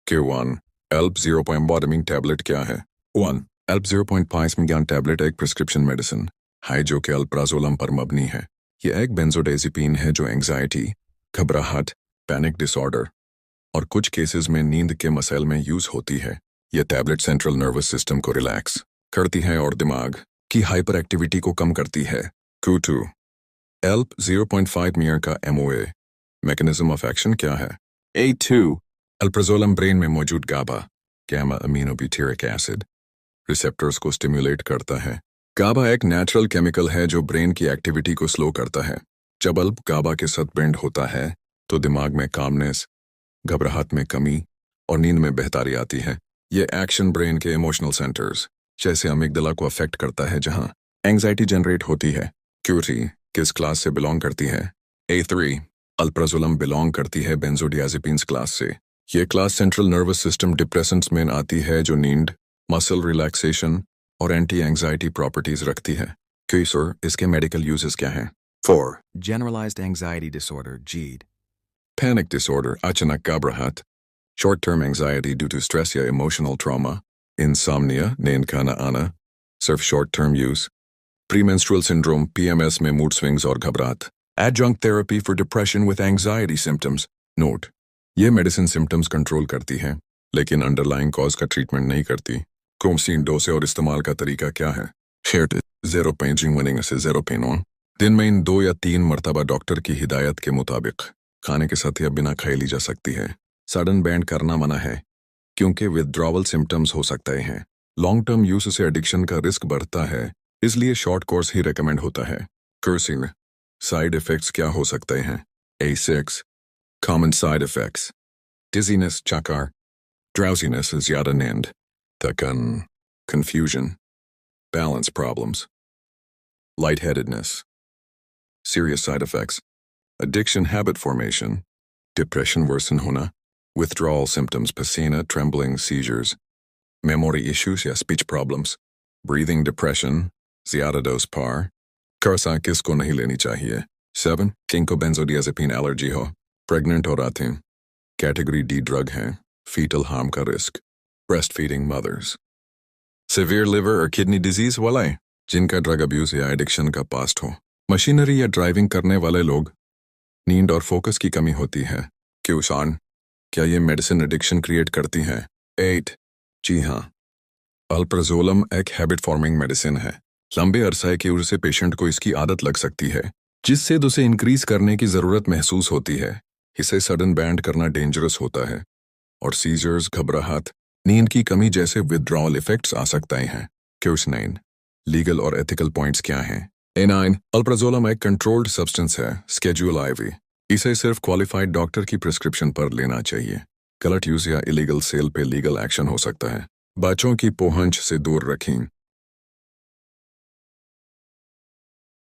Q1 एल्प 0.1 tablet क्या है? 1. एल्प 0.5 milligram tablet एक प्रिस्क्रिप्शन मेडिसिन है जो कि अल्प्राजोलम पर मबनी है। यह एक बेंजोडाइज़ेपिन है जो एंग्जाइटी, घबराहट, पैनिक डिसऑर्डर और कुछ केसेस में नींद के मसैल में यूज होती है। यह टैबलेट सेंट्रल नर्वस सिस्टम को रिलैक्स करती है और दिमाग की हाइपर एक्टिविटी को कम करती है। Q2 एल्प 0.5 मिलिग्राम का MOA मैकेनिज्म ऑफ एक्शन क्या है? A2. अल्प्राजोलम ब्रेन में मौजूद गाबा गैमा अमीनोब्यूटेरिक एसिड रिसेप्टर्स को स्टिमुलेट करता है। गाबा एक नेचुरल केमिकल है जो ब्रेन की एक्टिविटी को स्लो करता है। जब अल्प गाबा के साथ बेंड होता है तो दिमाग में कामनेस, घबराहट में कमी और नींद में बेहतरी आती है। ये एक्शन ब्रेन के इमोशनल सेंटर्स जैसे अमिगडाला को अफेक्ट करता है जहां एंग्जाइटी जनरेट होती है। Q3 किस क्लास से बिलोंग करती है? A3 अल्प्राजोलम बिलोंग करती है बेंजोडियाजेपिन्स क्लास से। ये class central nervous system depressants में आती है जो नींद, मसल रिलैक्सेशन और एंटी एंग्जाइटी प्रॉपर्टीज रखती है। क्यों सर, इसके मेडिकल यूजेस क्या हैं? 4. Generalized anxiety disorder, GED. Panic disorder, अचानक घबराहट, short-term anxiety due to stress या emotional trauma, insomnia, नींद का न आना, सिर्फ short-term use, premenstrual syndrome, PMS में mood swings और घबराहट, adjunct therapy for depression with anxiety symptoms. Note: ये मेडिसिन सिम्टम्स कंट्रोल करती है लेकिन अंडरलाइंग कॉज का ट्रीटमेंट नहीं करती। क्रोमसिन डोसे और इस्तेमाल का तरीका क्या है? शेयर 0 पेजिंग वनिंग से 0 पेनोन दिन में इन 2 या 3 मरतबा डॉक्टर की हिदायत के मुताबिक खाने के साथ या बिना खाई ली जा सकती है। सडन बैंड करना मना है क्योंकि विथड्रॉवल सिम्टम्स हो सकते हैं। लॉन्ग टर्म यूज से एडिक्शन का रिस्क बढ़ता है, इसलिए शॉर्ट कोर्स ही रिकमेंड होता है। कर्सिंग साइड इफेक्ट्स क्या हो सकते हैं? A6 Common side effects: dizziness, chakar, drowsiness is zyada नींद, थकान, confusion, balance problems, lightheadedness. Serious side effects: addiction, habit formation, depression worsen hona, withdrawal symptoms, pasina, trembling, seizures, memory issues या speech problems, breathing depression, zyada dose par. कर्सा किसको नहीं लेनी चाहिए? 7. किनको बेंजोडियाजेपिन allergy हो, pregnant हो रहे हैं, कैटेगरी D ड्रग है, फीटल हार्म का risk, breast feeding mother's, severe liver और किडनी डिजीज वाले जिनका ड्रग अब्यूज या एडिक्शन का पास्ट हो, मशीनरी या ड्राइविंग करने वाले लोग, नींद और फोकस की कमी होती है। क्यूसान क्या ये मेडिसिन एडिक्शन क्रिएट करती है? 8. जी हाँ, अल्प्राजोलम एक हैबिट फॉर्मिंग मेडिसिन है। लंबे अरसे की उम्र से पेशेंट को इसकी आदत लग सकती है जिससे उसे इंक्रीज करने की जरूरत महसूस होती है। इसे सडन बैंड करना डेंजरस होता है और सीजर्स, घबराहट, नींद की कमी जैसे विथड्रॉवल इफेक्ट्स आ सकते हैं। Q9 लीगल और एथिकल पॉइंट्स क्या हैं? A9 अल्प्राजोलम एक कंट्रोल्ड सब्सटेंस है, स्केड्यूल IV। इसे सिर्फ क्वालिफाइड डॉक्टर की प्रिस्क्रिप्शन पर लेना चाहिए। गलत यूज या इलीगल सेल पे लीगल एक्शन हो सकता है। बच्चों की पहुंच से दूर रखें।